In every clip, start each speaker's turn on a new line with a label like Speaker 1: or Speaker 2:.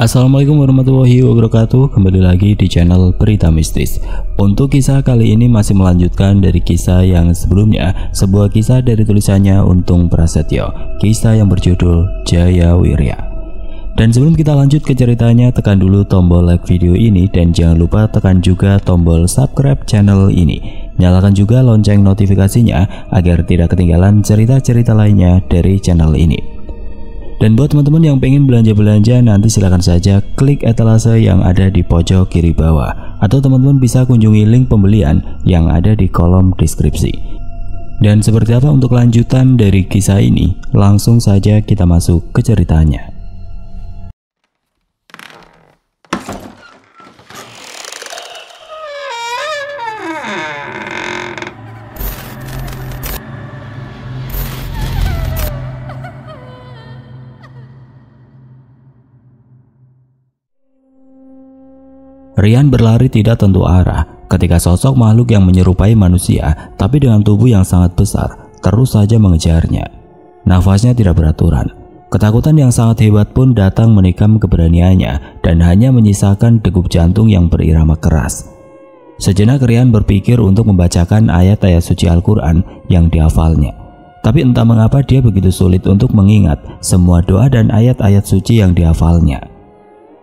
Speaker 1: Assalamualaikum warahmatullahi wabarakatuh. Kembali lagi di channel Berita Mistis. Untuk kisah kali ini masih melanjutkan dari kisah yang sebelumnya, sebuah kisah dari tulisannya Untung Prasetyo, kisah yang berjudul Jaya Wirya. Dan sebelum kita lanjut ke ceritanya, tekan dulu tombol like video ini dan jangan lupa tekan juga tombol subscribe channel ini. Nyalakan juga lonceng notifikasinya agar tidak ketinggalan cerita-cerita lainnya dari channel ini. Dan buat teman-teman yang pengen belanja-belanja, nanti silahkan saja klik etalase yang ada di pojok kiri bawah, atau teman-teman bisa kunjungi link pembelian yang ada di kolom deskripsi. Dan seperti apa untuk lanjutan dari kisah ini? Langsung saja kita masuk ke ceritanya. Rian berlari tidak tentu arah ketika sosok makhluk yang menyerupai manusia tapi dengan tubuh yang sangat besar terus saja mengejarnya. Nafasnya tidak beraturan. Ketakutan yang sangat hebat pun datang menikam keberaniannya dan hanya menyisakan degup jantung yang berirama keras. Sejenak Rian berpikir untuk membacakan ayat-ayat suci Al-Quran yang dihafalnya. Tapi entah mengapa dia begitu sulit untuk mengingat semua doa dan ayat-ayat suci yang dihafalnya.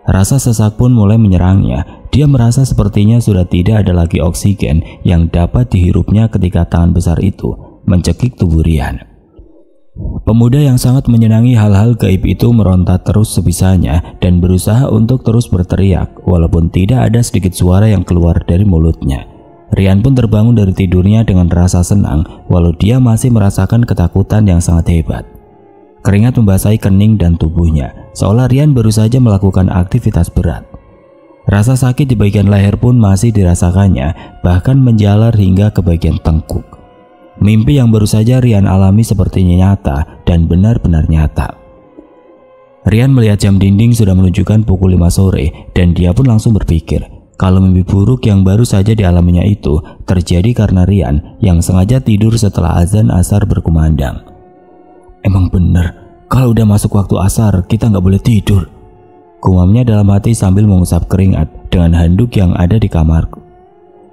Speaker 1: Rasa sesak pun mulai menyerangnya. Dia merasa sepertinya sudah tidak ada lagi oksigen yang dapat dihirupnya ketika tangan besar itu mencekik tubuh Rian. Pemuda yang sangat menyenangi hal-hal gaib itu meronta terus sebisanya dan berusaha untuk terus berteriak walaupun tidak ada sedikit suara yang keluar dari mulutnya. Rian pun terbangun dari tidurnya dengan rasa senang walau dia masih merasakan ketakutan yang sangat hebat. Keringat membasahi kening dan tubuhnya, seolah Rian baru saja melakukan aktivitas berat. Rasa sakit di bagian leher pun masih dirasakannya, bahkan menjalar hingga ke bagian tengkuk. Mimpi yang baru saja Rian alami sepertinya nyata dan benar-benar nyata. Rian melihat jam dinding sudah menunjukkan pukul 5 sore dan dia pun langsung berpikir kalau mimpi buruk yang baru saja dialaminya itu terjadi karena Rian yang sengaja tidur setelah azan asar berkumandang. Emang bener, kalau udah masuk waktu asar kita nggak boleh tidur, gumamnya dalam hati sambil mengusap keringat dengan handuk yang ada di kamarku.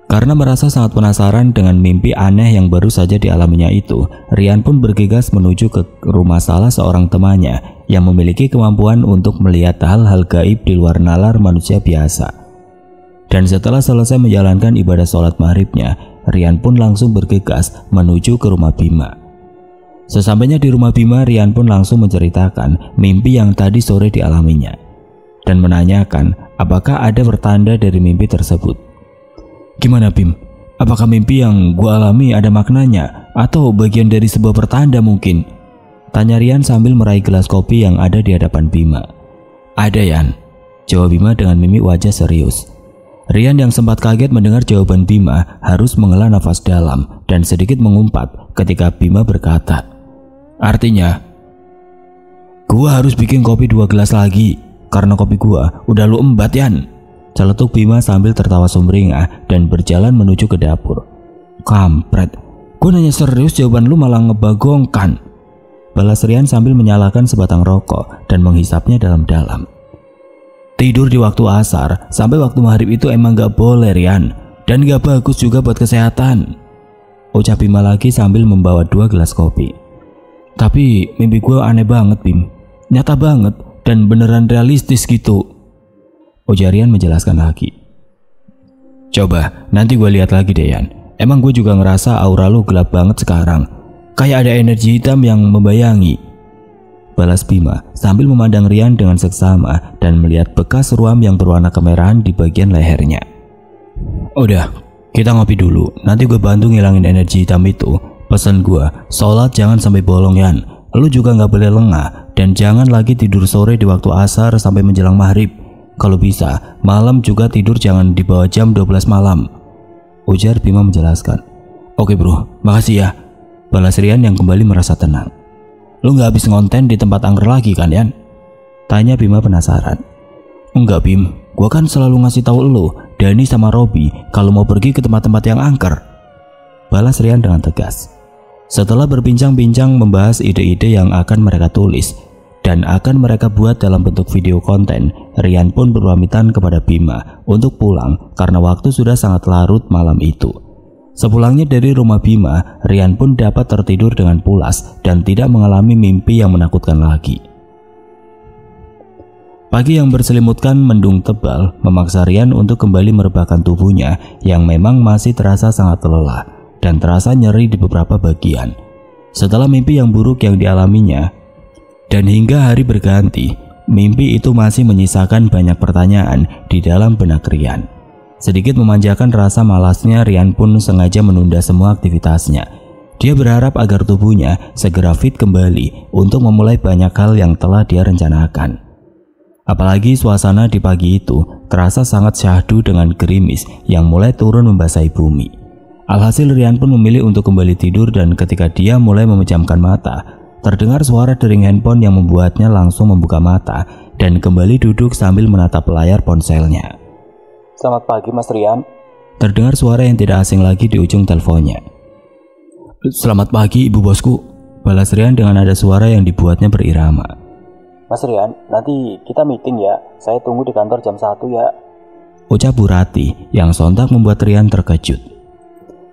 Speaker 1: Karena merasa sangat penasaran dengan mimpi aneh yang baru saja dialaminya itu, Rian pun bergegas menuju ke rumah salah seorang temannya yang memiliki kemampuan untuk melihat hal-hal gaib di luar nalar manusia biasa. Dan setelah selesai menjalankan ibadah sholat maghribnya, Rian pun langsung bergegas menuju ke rumah Bima. Sesampainya di rumah Bima, Rian pun langsung menceritakan mimpi yang tadi sore dialaminya dan menanyakan apakah ada pertanda dari mimpi tersebut. Gimana Bim? Apakah mimpi yang gua alami ada maknanya atau bagian dari sebuah pertanda mungkin? Tanya Rian sambil meraih gelas kopi yang ada di hadapan Bima. Ada Yan, jawab Bima dengan mimik wajah serius. Rian yang sempat kaget mendengar jawaban Bima harus menghela nafas dalam dan sedikit mengumpat ketika Bima berkata, artinya, gua harus bikin kopi 2 gelas lagi karena kopi gua udah lu embat Yan, celetuk Bima sambil tertawa sumringah dan berjalan menuju ke dapur. Kampret, gua nanya serius jawaban lu malah ngebagongkan, balas Rian sambil menyalakan sebatang rokok dan menghisapnya dalam-dalam. Tidur di waktu asar sampai waktu maghrib itu emang gak boleh Rian, dan gak bagus juga buat kesehatan, ucap Bima lagi sambil membawa 2 gelas kopi. Tapi mimpi gue aneh banget Bim, nyata banget dan beneran realistis gitu, ujar Rian menjelaskan lagi. Coba nanti gue lihat lagi deh Yan, emang gue juga ngerasa aura lu gelap banget sekarang, kayak ada energi hitam yang membayangi, balas Bima sambil memandang Rian dengan seksama dan melihat bekas ruam yang berwarna kemerahan di bagian lehernya. Udah, kita ngopi dulu, nanti gue bantu ngilangin energi hitam itu. Pesan gue, sholat jangan sampai bolong Yan, lu juga gak boleh lengah dan jangan lagi tidur sore di waktu asar sampai menjelang maghrib. Kalau bisa, malam juga tidur jangan di bawah jam 12 malam, ujar Bima menjelaskan. Oke bro, makasih ya, balas Rian yang kembali merasa tenang. Lu gak habis ngonten di tempat angker lagi kan Yan? Tanya Bima penasaran. Enggak Bim, gua kan selalu ngasih tahu lu, Dani sama Robi kalau mau pergi ke tempat-tempat yang angker, balas Rian dengan tegas. Setelah berbincang-bincang membahas ide-ide yang akan mereka tulis dan akan mereka buat dalam bentuk video konten, Rian pun berpamitan kepada Bima untuk pulang karena waktu sudah sangat larut malam itu. Sepulangnya dari rumah Bima, Rian pun dapat tertidur dengan pulas dan tidak mengalami mimpi yang menakutkan lagi. Pagi yang berselimutkan mendung tebal memaksa Rian untuk kembali merebahkan tubuhnya yang memang masih terasa sangat lelah dan terasa nyeri di beberapa bagian. Setelah mimpi yang buruk yang dialaminya, dan hingga hari berganti, mimpi itu masih menyisakan banyak pertanyaan di dalam benak Rian. Sedikit memanjakan rasa malasnya, Rian pun sengaja menunda semua aktivitasnya. Dia berharap agar tubuhnya segera fit kembali untuk memulai banyak hal yang telah dia rencanakan. Apalagi suasana di pagi itu terasa sangat syahdu dengan gerimis yang mulai turun membasahi bumi. Alhasil Rian pun memilih untuk kembali tidur, dan ketika dia mulai memejamkan mata, terdengar suara dering handphone yang membuatnya langsung membuka mata dan kembali duduk sambil menatap layar ponselnya.
Speaker 2: Selamat pagi Mas Rian.
Speaker 1: Terdengar suara yang tidak asing lagi di ujung teleponnya. Selamat pagi Ibu Bosku, balas Rian dengan nada suara yang dibuatnya berirama.
Speaker 2: Mas Rian, nanti kita meeting ya. Saya tunggu di kantor jam 1 ya,
Speaker 1: ucap Bu Rati yang sontak membuat Rian terkejut.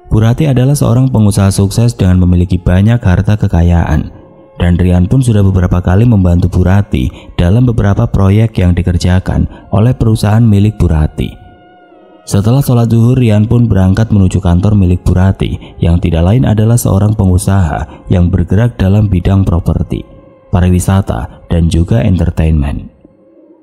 Speaker 1: Bu Rati adalah seorang pengusaha sukses dengan memiliki banyak harta kekayaan, dan Rian pun sudah beberapa kali membantu Bu Rati dalam beberapa proyek yang dikerjakan oleh perusahaan milik Bu Rati. Setelah sholat zuhur, Rian pun berangkat menuju kantor milik Bu Rati yang tidak lain adalah seorang pengusaha yang bergerak dalam bidang properti, pariwisata, dan juga entertainment.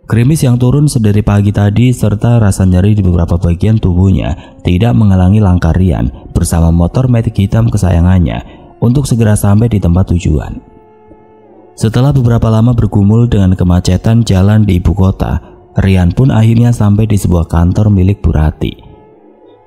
Speaker 1: Gerimis yang turun sedari pagi tadi serta rasa nyeri di beberapa bagian tubuhnya tidak menghalangi langkah Rian bersama motor matic hitam kesayangannya untuk segera sampai di tempat tujuan. Setelah beberapa lama bergumul dengan kemacetan jalan di ibu kota, Rian pun akhirnya sampai di sebuah kantor milik Bu Rati.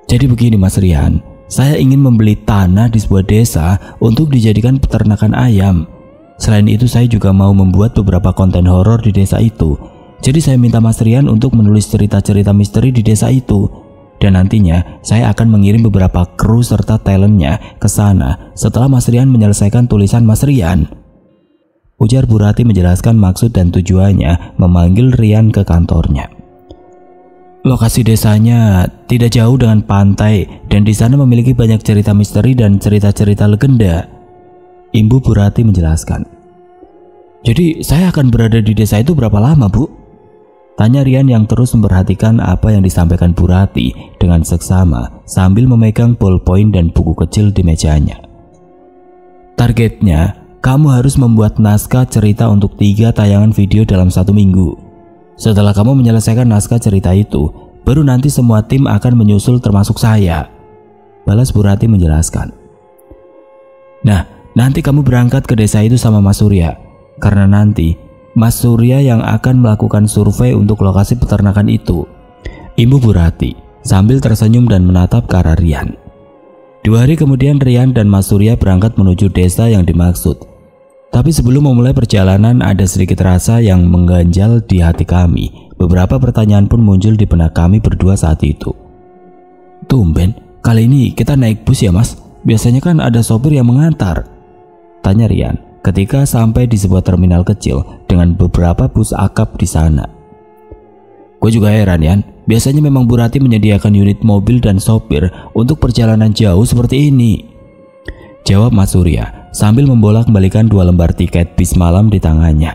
Speaker 1: Jadi begini Mas Rian, saya ingin membeli tanah di sebuah desa untuk dijadikan peternakan ayam. Selain itu saya juga mau membuat beberapa konten horor di desa itu. Jadi saya minta Mas Rian untuk menulis cerita-cerita misteri di desa itu. Dan nantinya saya akan mengirim beberapa kru serta talentnya ke sana setelah Mas Rian menyelesaikan tulisan Mas Rian. Ujar Bu Rati menjelaskan maksud dan tujuannya memanggil Rian ke kantornya. Lokasi desanya tidak jauh dengan pantai dan di sana memiliki banyak cerita misteri dan cerita-cerita legenda. Ibu Bu Rati menjelaskan. Jadi saya akan berada di desa itu berapa lama Bu? Tanya Rian yang terus memperhatikan apa yang disampaikan Bu Rati dengan seksama sambil memegang ballpoint dan buku kecil di mejanya. Targetnya, kamu harus membuat naskah cerita untuk 3 tayangan video dalam 1 minggu. Setelah kamu menyelesaikan naskah cerita itu, baru nanti semua tim akan menyusul termasuk saya, balas Bu Rati menjelaskan. Nah, nanti kamu berangkat ke desa itu sama Mas Surya, karena nanti Mas Surya yang akan melakukan survei untuk lokasi peternakan itu, Ibu Bu Rati sambil tersenyum dan menatap ke arah Rian. 2 hari kemudian Rian dan Mas Surya berangkat menuju desa yang dimaksud. Tapi sebelum memulai perjalanan ada sedikit rasa yang mengganjal di hati kami. Beberapa pertanyaan pun muncul di benak kami berdua saat itu. Tumben, kali ini kita naik bus ya Mas? Biasanya kan ada sopir yang mengantar, tanya Rian ketika sampai di sebuah terminal kecil dengan beberapa bus akap di sana. Gue juga heran Yan, biasanya memang Bu Rati menyediakan unit mobil dan sopir untuk perjalanan jauh seperti ini, jawab Mas Surya sambil membolak-balikan 2 lembar tiket bis malam di tangannya.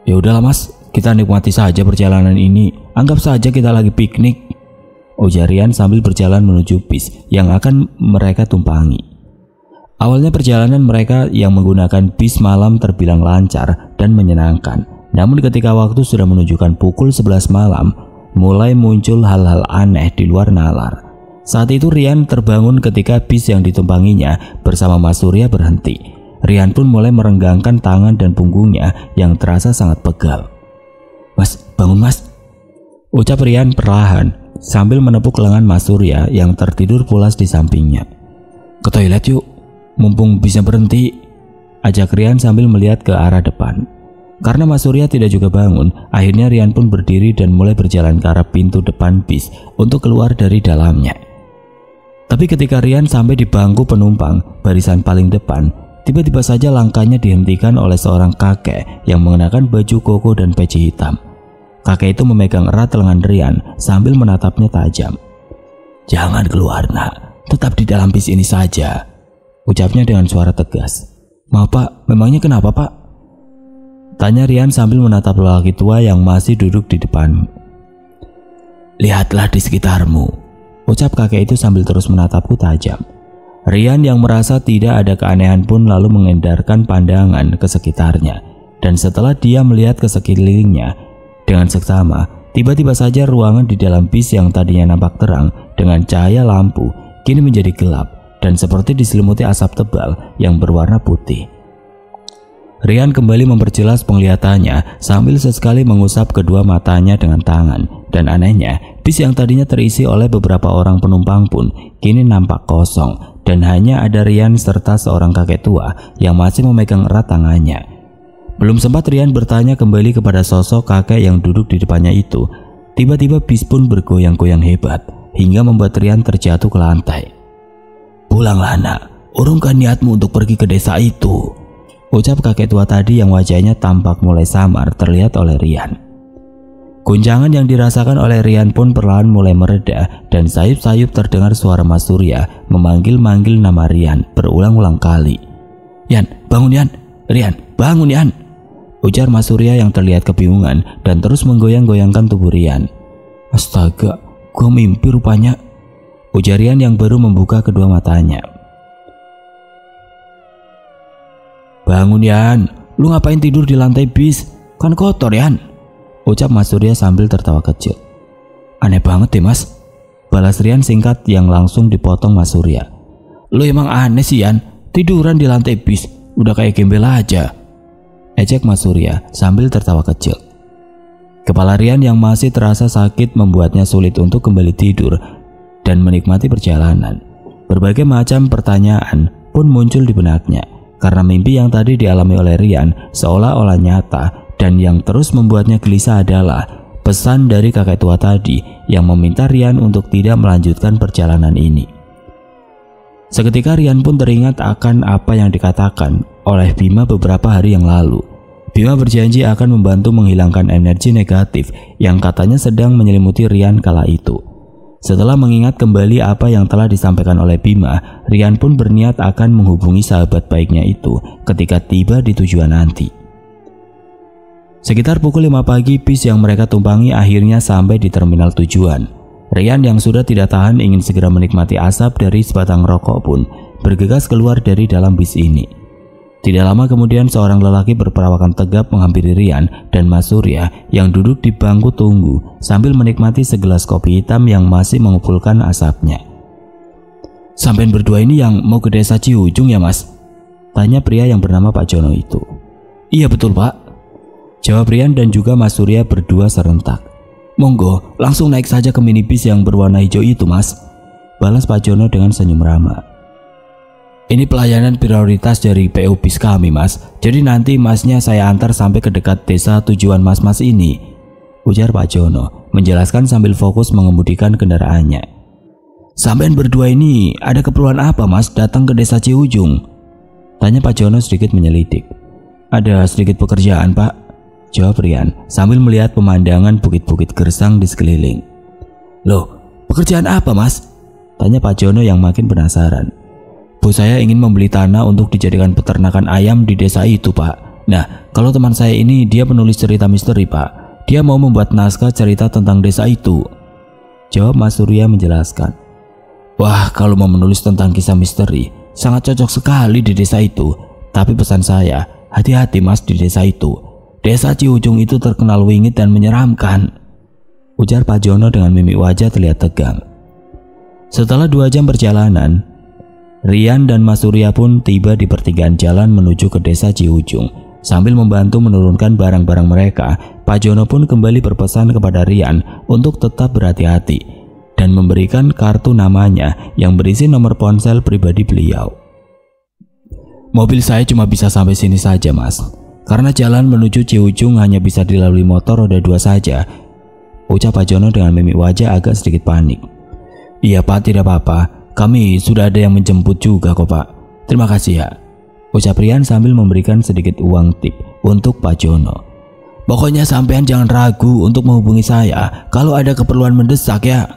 Speaker 1: Ya udahlah Mas, kita nikmati saja perjalanan ini, anggap saja kita lagi piknik, ujar Rian sambil berjalan menuju bis yang akan mereka tumpangi. Awalnya perjalanan mereka yang menggunakan bis malam terbilang lancar dan menyenangkan. Namun ketika waktu sudah menunjukkan pukul 11 malam, mulai muncul hal-hal aneh di luar nalar. Saat itu Rian terbangun ketika bis yang ditumpanginya bersama Mas Surya berhenti. Rian pun mulai merenggangkan tangan dan punggungnya yang terasa sangat pegal. Mas, bangun Mas, ucap Rian perlahan sambil menepuk lengan Mas Surya yang tertidur pulas di sampingnya. Ke toilet yuk, mumpung bisa berhenti, ajak Rian sambil melihat ke arah depan. Karena Mas Surya tidak juga bangun, akhirnya Rian pun berdiri dan mulai berjalan ke arah pintu depan bis untuk keluar dari dalamnya. Tapi ketika Rian sampai di bangku penumpang barisan paling depan, tiba-tiba saja langkahnya dihentikan oleh seorang kakek yang mengenakan baju koko dan peci hitam. Kakek itu memegang erat lengan Rian sambil menatapnya tajam. "Jangan keluar nak, tetap di dalam bis ini saja," ucapnya dengan suara tegas. "Maaf pak, memangnya kenapa pak?" tanya Rian sambil menatap lelaki tua yang masih duduk di depan. "Lihatlah di sekitarmu," ucap kakek itu sambil terus menatapku tajam. Rian yang merasa tidak ada keanehan pun lalu mengendarkan pandangan ke sekitarnya, dan setelah dia melihat ke sekelilingnya dengan seksama, tiba-tiba saja ruangan di dalam bis yang tadinya nampak terang dengan cahaya lampu kini menjadi gelap dan seperti diselimuti asap tebal yang berwarna putih. Rian kembali memperjelas penglihatannya sambil sesekali mengusap kedua matanya dengan tangan, dan anehnya bis yang tadinya terisi oleh beberapa orang penumpang pun kini nampak kosong dan hanya ada Rian serta seorang kakek tua yang masih memegang erat tangannya. Belum sempat Rian bertanya kembali kepada sosok kakek yang duduk di depannya itu, tiba-tiba bis pun bergoyang-goyang hebat hingga membuat Rian terjatuh ke lantai. "Pulanglah nak, urungkan niatmu untuk pergi ke desa itu," ucap kakek tua tadi yang wajahnya tampak mulai samar terlihat oleh Rian. Guncangan yang dirasakan oleh Rian pun perlahan mulai mereda dan sayup-sayup terdengar suara Mas Surya memanggil-manggil nama Rian berulang-ulang kali. "Yan, bangun Yan, Rian, bangun Yan," ujar Mas Surya yang terlihat kebingungan dan terus menggoyang-goyangkan tubuh Rian. "Astaga, gua mimpi rupanya," ujar Rian yang baru membuka kedua matanya. "Bangun Yan, lu ngapain tidur di lantai bis? Kan kotor Yan," ucap Mas Surya sambil tertawa kecil. "Aneh banget deh Mas," balas Rian singkat yang langsung dipotong Mas Surya. "Lu emang aneh sih Yan, tiduran di lantai bis, udah kayak gembel aja," ejek Mas Surya sambil tertawa kecil. Kepala Rian yang masih terasa sakit membuatnya sulit untuk kembali tidur dan menikmati perjalanan. Berbagai macam pertanyaan pun muncul di benaknya karena mimpi yang tadi dialami oleh Rian seolah-olah nyata, dan yang terus membuatnya gelisah adalah pesan dari kakek tua tadi yang meminta Rian untuk tidak melanjutkan perjalanan ini. Seketika Rian pun teringat akan apa yang dikatakan oleh Bima beberapa hari yang lalu. Bima berjanji akan membantu menghilangkan energi negatif yang katanya sedang menyelimuti Rian kala itu. Setelah mengingat kembali apa yang telah disampaikan oleh Bima, Rian pun berniat akan menghubungi sahabat baiknya itu ketika tiba di tujuan nanti. Sekitar pukul 5 pagi, bis yang mereka tumpangi akhirnya sampai di terminal tujuan. Rian yang sudah tidak tahan ingin segera menikmati asap dari sebatang rokok pun bergegas keluar dari dalam bis ini. Tidak lama kemudian seorang lelaki berperawakan tegap menghampiri Rian dan Mas Surya yang duduk di bangku tunggu sambil menikmati segelas kopi hitam yang masih mengepulkan asapnya. "Sampean berdua ini yang mau ke desa Ciujung ya Mas?" tanya pria yang bernama Pak Jono itu. "Iya betul Pak," jawab Rian dan juga Mas Surya berdua serentak. "Monggo, langsung naik saja ke minibus yang berwarna hijau itu Mas," balas Pak Jono dengan senyum ramah. "Ini pelayanan prioritas dari PO bis kami Mas, jadi nanti Masnya saya antar sampai ke dekat desa tujuan Mas ini," ujar Pak Jono menjelaskan sambil fokus mengemudikan kendaraannya. "Sampean berdua ini ada keperluan apa Mas datang ke desa Ciujung?" tanya Pak Jono sedikit menyelidik. "Ada sedikit pekerjaan Pak," jawab Rian sambil melihat pemandangan bukit-bukit gersang di sekeliling. "Loh, pekerjaan apa Mas?" tanya Pak Jono yang makin penasaran. "Bos saya ingin membeli tanah untuk dijadikan peternakan ayam di desa itu Pak. Nah, kalau teman saya ini dia penulis cerita misteri Pak. Dia mau membuat naskah cerita tentang desa itu," jawab Mas Surya menjelaskan. "Wah, kalau mau menulis tentang kisah misteri sangat cocok sekali di desa itu. Tapi pesan saya, hati-hati Mas di desa itu. Desa Ciujung itu terkenal wingit dan menyeramkan," ujar Pak Jono dengan mimik wajah terlihat tegang. Setelah 2 jam perjalanan, Rian dan Mas Surya pun tiba di pertigaan jalan menuju ke desa Ciujung. Sambil membantu menurunkan barang-barang mereka, Pak Jono pun kembali berpesan kepada Rian untuk tetap berhati-hati dan memberikan kartu namanya yang berisi nomor ponsel pribadi beliau. "Mobil saya cuma bisa sampai sini saja Mas, karena jalan menuju Ciujung hanya bisa dilalui motor roda 2 saja," ucap Pak Jono dengan mimik wajah agak sedikit panik. "Iya Pak, tidak apa-apa. Kami sudah ada yang menjemput juga kok Pak. Terima kasih ya," ucap Rian sambil memberikan sedikit uang tip untuk Pak Jono. Pokoknya sampean jangan ragu untuk menghubungi saya kalau ada keperluan mendesak ya.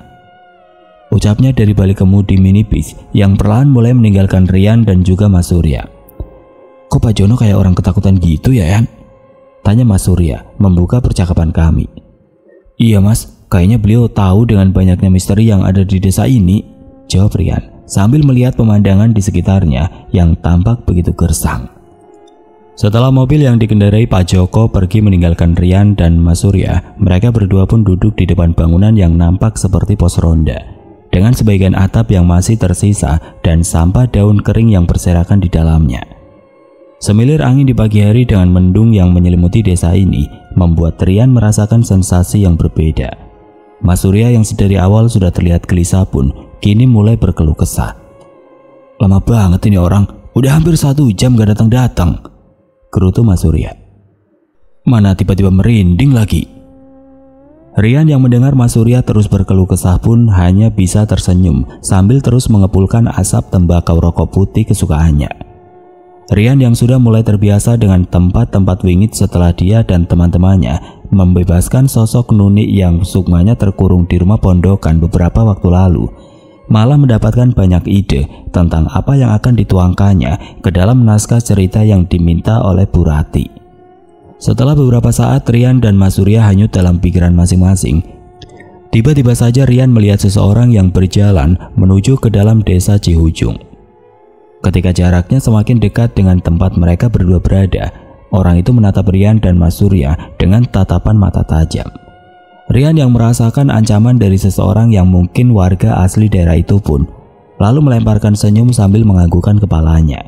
Speaker 1: Ucapnya dari balik kemudi minibus yang perlahan mulai meninggalkan Rian dan juga Mas Surya. Kok Pak Jono kayak orang ketakutan gitu ya, Yan? Tanya Mas Surya membuka percakapan kami. Iya Mas, kayaknya beliau tahu dengan banyaknya misteri yang ada di desa ini, jawab Rian sambil melihat pemandangan di sekitarnya yang tampak begitu gersang. Setelah mobil yang dikendarai Pak Joko pergi meninggalkan Rian dan Mas Surya, mereka berdua pun duduk di depan bangunan yang nampak seperti pos ronda, dengan sebagian atap yang masih tersisa dan sampah daun kering yang berserakan di dalamnya. Semilir angin di pagi hari dengan mendung yang menyelimuti desa ini membuat Rian merasakan sensasi yang berbeda. Mas Surya yang sedari awal sudah terlihat gelisah pun kini mulai berkeluh kesah. Lama banget ini orang, udah hampir 1 jam gak datang-datang, gerutu Mas Surya. Mana tiba-tiba merinding lagi. Rian yang mendengar Mas Surya terus berkeluh kesah pun hanya bisa tersenyum sambil terus mengepulkan asap tembakau rokok putih kesukaannya. Rian yang sudah mulai terbiasa dengan tempat-tempat wingit setelah dia dan teman-temannya membebaskan sosok Nuni yang sukmanya terkurung di rumah pondokan beberapa waktu lalu, malah mendapatkan banyak ide tentang apa yang akan dituangkannya ke dalam naskah cerita yang diminta oleh Bu Rati. Setelah beberapa saat Rian dan Mas Surya hanyut dalam pikiran masing-masing, tiba-tiba saja Rian melihat seseorang yang berjalan menuju ke dalam desa Cihujung. Ketika jaraknya semakin dekat dengan tempat mereka berdua berada, orang itu menatap Rian dan Mas Surya dengan tatapan mata tajam. Rian yang merasakan ancaman dari seseorang yang mungkin warga asli daerah itu pun lalu melemparkan senyum sambil menganggukkan kepalanya.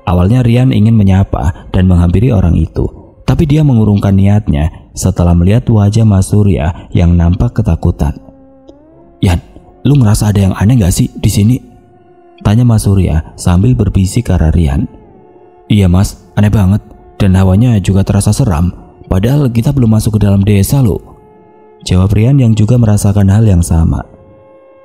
Speaker 1: Awalnya Rian ingin menyapa dan menghampiri orang itu, tapi dia mengurungkan niatnya setelah melihat wajah Mas Surya yang nampak ketakutan. Yan, lu ngerasa ada yang aneh gak sih di sini? Tanya Mas Surya sambil berbisik ke arah Rian. Iya Mas, aneh banget dan hawanya juga terasa seram. Padahal kita belum masuk ke dalam desa loh, jawab Rian yang juga merasakan hal yang sama.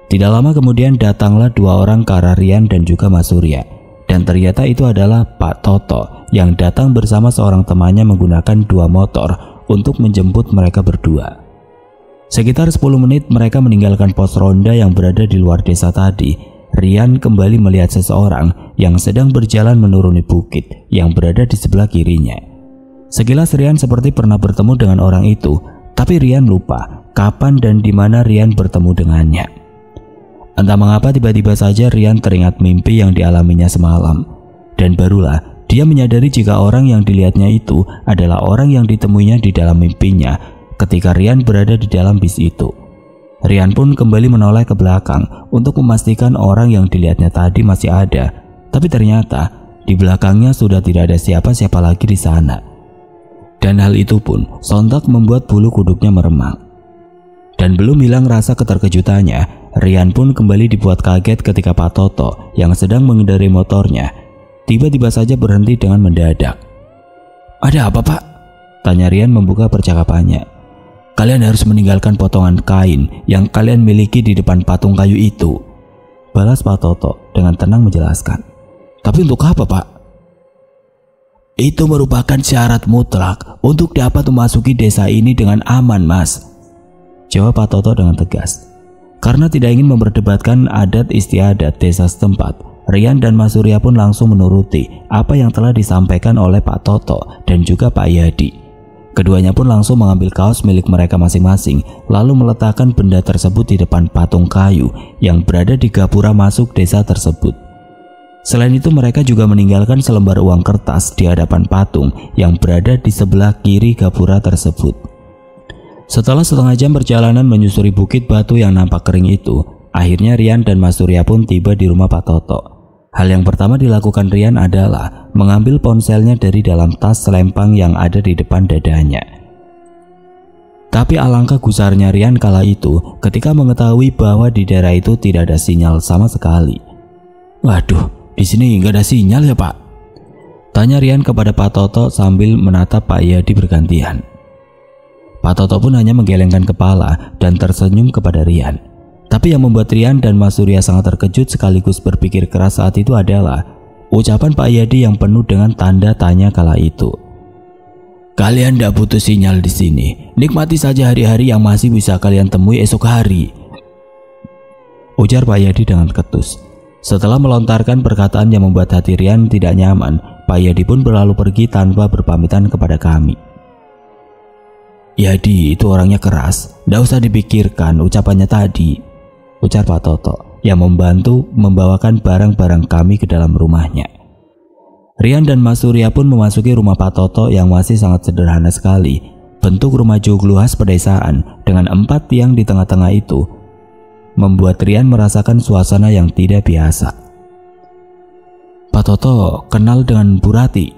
Speaker 1: Tidak lama kemudian datanglah 2 orang ke arah Rian dan juga Mas Surya. Dan ternyata itu adalah Pak Toto yang datang bersama seorang temannya menggunakan 2 motor untuk menjemput mereka berdua. Sekitar 10 menit mereka meninggalkan pos ronda yang berada di luar desa tadi. Rian kembali melihat seseorang yang sedang berjalan menuruni bukit yang berada di sebelah kirinya. Sekilas Rian seperti pernah bertemu dengan orang itu, tapi Rian lupa kapan dan di mana Rian bertemu dengannya. Entah mengapa tiba-tiba saja Rian teringat mimpi yang dialaminya semalam, dan barulah dia menyadari jika orang yang dilihatnya itu adalah orang yang ditemuinya di dalam mimpinya ketika Rian berada di dalam bis itu. Rian pun kembali menoleh ke belakang untuk memastikan orang yang dilihatnya tadi masih ada, tapi ternyata di belakangnya sudah tidak ada siapa-siapa lagi di sana. Dan hal itu pun sontak membuat bulu kuduknya meremang. Dan belum hilang rasa keterkejutannya, Rian pun kembali dibuat kaget ketika Pak Toto yang sedang mengendarai motornya tiba-tiba saja berhenti dengan mendadak. Ada apa Pak? Tanya Rian membuka percakapannya. Kalian harus meninggalkan potongan kain yang kalian miliki di depan patung kayu itu, balas Pak Toto dengan tenang menjelaskan. Tapi untuk apa Pak? Itu merupakan syarat mutlak untuk dapat memasuki desa ini dengan aman Mas, jawab Pak Toto dengan tegas. Karena tidak ingin memperdebatkan adat istiadat desa setempat, Rian dan Mas Surya pun langsung menuruti apa yang telah disampaikan oleh Pak Toto dan juga Pak Yadi. Keduanya pun langsung mengambil kaos milik mereka masing-masing, lalu meletakkan benda tersebut di depan patung kayu yang berada di gapura masuk desa tersebut. Selain itu mereka juga meninggalkan selembar uang kertas di hadapan patung yang berada di sebelah kiri gapura tersebut. Setelah setengah jam perjalanan menyusuri bukit batu yang nampak kering itu, akhirnya Rian dan Mas Surya pun tiba di rumah Pak Toto. Hal yang pertama dilakukan Rian adalah mengambil ponselnya dari dalam tas selempang yang ada di depan dadanya. Tapi alangkah gusarnya Rian kala itu ketika mengetahui bahwa di daerah itu tidak ada sinyal sama sekali. Waduh, di sini nggak ada sinyal ya Pak? Tanya Rian kepada Pak Toto sambil menatap Pak Yadi bergantian. Pak Toto pun hanya menggelengkan kepala dan tersenyum kepada Rian. Tapi yang membuat Rian dan Mas Surya sangat terkejut sekaligus berpikir keras saat itu adalah Ucapan Pak Yadi yang penuh dengan tanda tanya kala itu. Kalian tidak butuh sinyal di sini. Nikmati saja hari-hari yang masih bisa kalian temui esok hari, ujar Pak Yadi dengan ketus. Setelah melontarkan perkataan yang membuat hati Rian tidak nyaman, Pak Yadi pun berlalu pergi tanpa berpamitan kepada kami. Yadi itu orangnya keras, tidak usah dipikirkan ucapannya tadi, ujar Pak Toto yang membantu membawakan barang-barang kami ke dalam rumahnya. Rian dan Mas Surya pun memasuki rumah Pak Toto yang masih sangat sederhana sekali. Bentuk rumah joglo khas pedesaan dengan 4 tiang di tengah-tengah itu membuat Rian merasakan suasana yang tidak biasa. Pak Toto kenal dengan Bu Rati,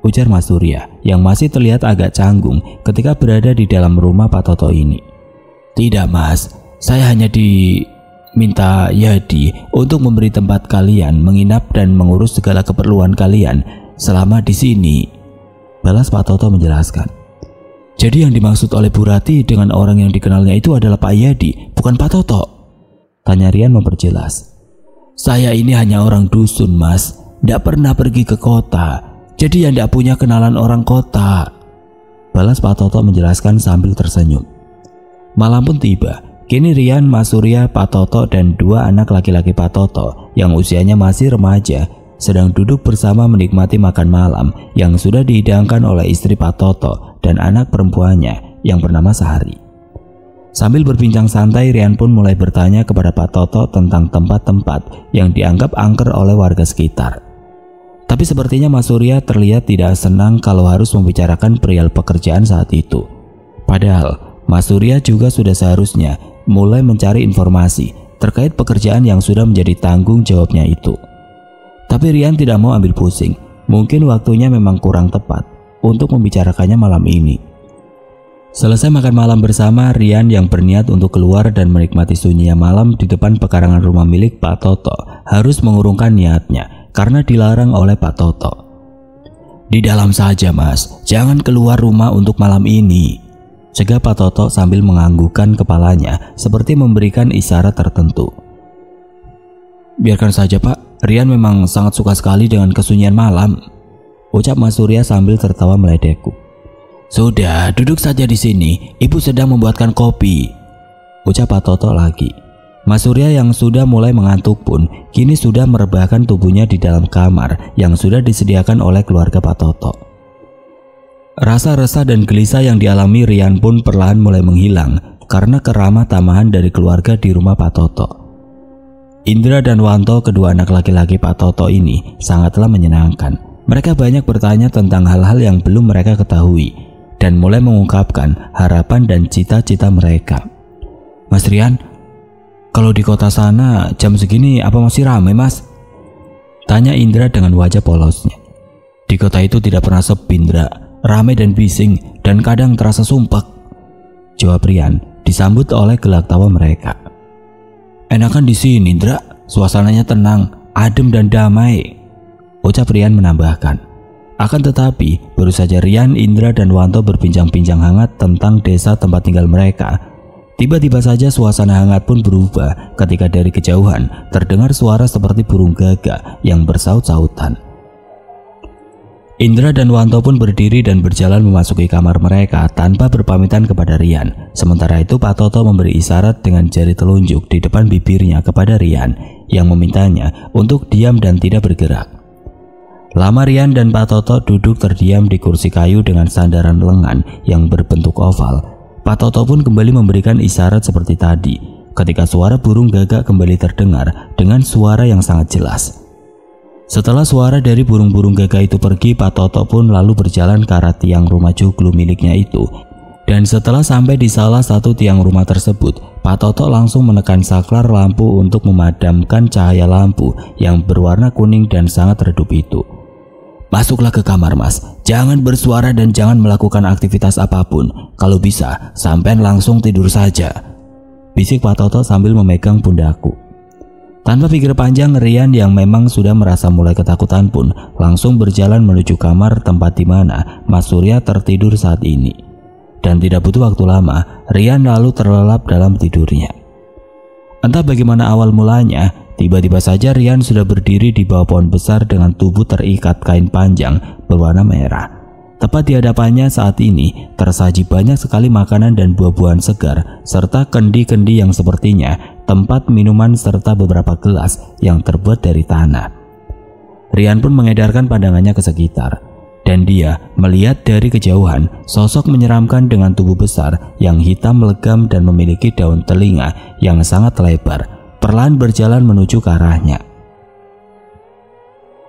Speaker 1: ujar Mas Surya yang masih terlihat agak canggung ketika berada di dalam rumah Pak Toto ini. Tidak Mas, saya hanya diminta Yadi untuk memberi tempat kalian menginap dan mengurus segala keperluan kalian selama di sini, balas Pak Toto menjelaskan. Jadi yang dimaksud oleh Bu Rati dengan orang yang dikenalnya itu adalah Pak Yadi, bukan Pak Toto? Tanya Rian memperjelas. Saya ini hanya orang dusun Mas, tidak pernah pergi ke kota, jadi yang tidak punya kenalan orang kota, balas Pak Toto menjelaskan sambil tersenyum. Malam pun tiba. Kini Rian, Mas Surya, Pak Toto dan 2 anak laki-laki Pak Toto yang usianya masih remaja sedang duduk bersama menikmati makan malam yang sudah dihidangkan oleh istri Pak Toto dan anak perempuannya yang bernama Sari. Sambil berbincang santai, Rian pun mulai bertanya kepada Pak Toto tentang tempat-tempat yang dianggap angker oleh warga sekitar. Tapi sepertinya Mas Surya terlihat tidak senang kalau harus membicarakan perihal pekerjaan saat itu. Padahal Mas Surya juga sudah seharusnya mulai mencari informasi terkait pekerjaan yang sudah menjadi tanggung jawabnya itu. Tapi Rian tidak mau ambil pusing. Mungkin waktunya memang kurang tepat untuk membicarakannya malam ini. Selesai makan malam bersama, Rian yang berniat untuk keluar dan menikmati sunyinya malam di depan pekarangan rumah milik Pak Toto harus mengurungkan niatnya karena dilarang oleh Pak Toto. Di dalam saja Mas, jangan keluar rumah untuk malam ini, cegah Pak Toto sambil menganggukkan kepalanya seperti memberikan isyarat tertentu. Biarkan saja Pak, Rian memang sangat suka sekali dengan kesunyian malam, ucap Mas Surya sambil tertawa meledekku. Sudah, duduk saja di sini, ibu sedang membuatkan kopi, ucap Pak Toto lagi. Mas Surya yang sudah mulai mengantuk pun kini sudah merebahkan tubuhnya di dalam kamar yang sudah disediakan oleh keluarga Pak Toto. Rasa resah dan gelisah yang dialami Rian pun perlahan mulai menghilang karena keramah tamahan dari keluarga di rumah Pak Toto. Indra dan Wanto, kedua anak laki-laki Pak Toto ini, sangatlah menyenangkan. Mereka banyak bertanya tentang hal-hal yang belum mereka ketahui dan mulai mengungkapkan harapan dan cita-cita mereka. Mas Rian, kalau di kota sana jam segini apa masih ramai Mas? Tanya Indra dengan wajah polosnya. Di kota itu tidak pernah sepi Indra, ramai dan bising dan kadang terasa sumpek, jawab Rian disambut oleh gelak tawa mereka. Enakan di sini Indra, suasananya tenang, adem dan damai, ucap Rian menambahkan. Akan tetapi baru saja Rian, Indra dan Wanto berbincang-bincang hangat tentang desa tempat tinggal mereka, tiba-tiba saja suasana hangat pun berubah ketika dari kejauhan terdengar suara seperti burung gagak yang bersaut-sautan. Indra dan Wanto pun berdiri dan berjalan memasuki kamar mereka tanpa berpamitan kepada Rian. Sementara itu Pak Toto memberi isyarat dengan jari telunjuk di depan bibirnya kepada Rian yang memintanya untuk diam dan tidak bergerak. Lama Rian dan Pak Toto duduk terdiam di kursi kayu dengan sandaran lengan yang berbentuk oval. Pak Toto pun kembali memberikan isyarat seperti tadi ketika suara burung gagak kembali terdengar dengan suara yang sangat jelas. Setelah suara dari burung-burung gagak itu pergi, Pak Toto pun lalu berjalan ke arah tiang rumah joglo miliknya itu. Dan setelah sampai di salah satu tiang rumah tersebut, Pak Toto langsung menekan saklar lampu untuk memadamkan cahaya lampu yang berwarna kuning dan sangat redup itu. Masuklah ke kamar Mas, jangan bersuara dan jangan melakukan aktivitas apapun. Kalau bisa, sampean langsung tidur saja, bisik Pak Toto sambil memegang pundakku. Tanpa pikir panjang, Rian yang memang sudah merasa mulai ketakutan pun langsung berjalan menuju kamar tempat di mana Mas Surya tertidur saat ini. Dan tidak butuh waktu lama, Rian lalu terlelap dalam tidurnya. Entah bagaimana awal mulanya, tiba-tiba saja Rian sudah berdiri di bawah pohon besar dengan tubuh terikat kain panjang berwarna merah. Tepat di hadapannya saat ini tersaji banyak sekali makanan dan buah-buahan segar serta kendi-kendi yang sepertinya tempat minuman serta beberapa gelas yang terbuat dari tanah. Rian pun mengedarkan pandangannya ke sekitar dan dia melihat dari kejauhan sosok menyeramkan dengan tubuh besar yang hitam legam dan memiliki daun telinga yang sangat lebar perlahan berjalan menuju ke arahnya.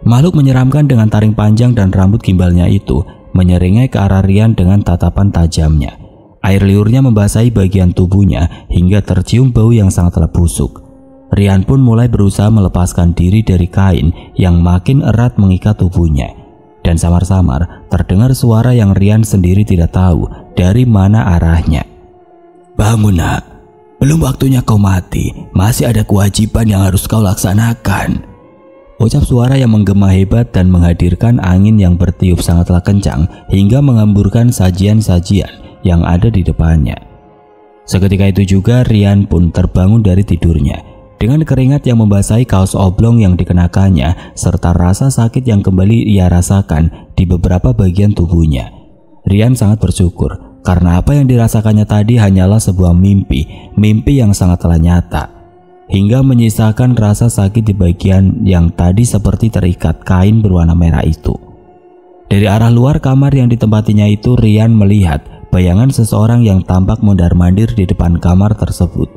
Speaker 1: Makhluk menyeramkan dengan taring panjang dan rambut gimbalnya itu menyeringai ke arah Rian dengan tatapan tajamnya. Air liurnya membasahi bagian tubuhnya hingga tercium bau yang sangatlah busuk. Rian pun mulai berusaha melepaskan diri dari kain yang makin erat mengikat tubuhnya. Dan samar-samar terdengar suara yang Rian sendiri tidak tahu dari mana arahnya. "Bangun nak, belum waktunya kau mati, masih ada kewajiban yang harus kau laksanakan," ucap suara yang menggema hebat dan menghadirkan angin yang bertiup sangatlah kencang hingga menghamburkan sajian-sajian yang ada di depannya. Seketika itu juga Rian pun terbangun dari tidurnya dengan keringat yang membasahi kaos oblong yang dikenakannya serta rasa sakit yang kembali ia rasakan di beberapa bagian tubuhnya. Rian sangat bersyukur karena apa yang dirasakannya tadi hanyalah sebuah mimpi yang sangatlah nyata, hingga menyisakan rasa sakit di bagian yang tadi seperti terikat kain berwarna merah itu. Dari arah luar kamar yang ditempatinya itu, Rian melihat bayangan seseorang yang tampak mondar-mandir di depan kamar tersebut.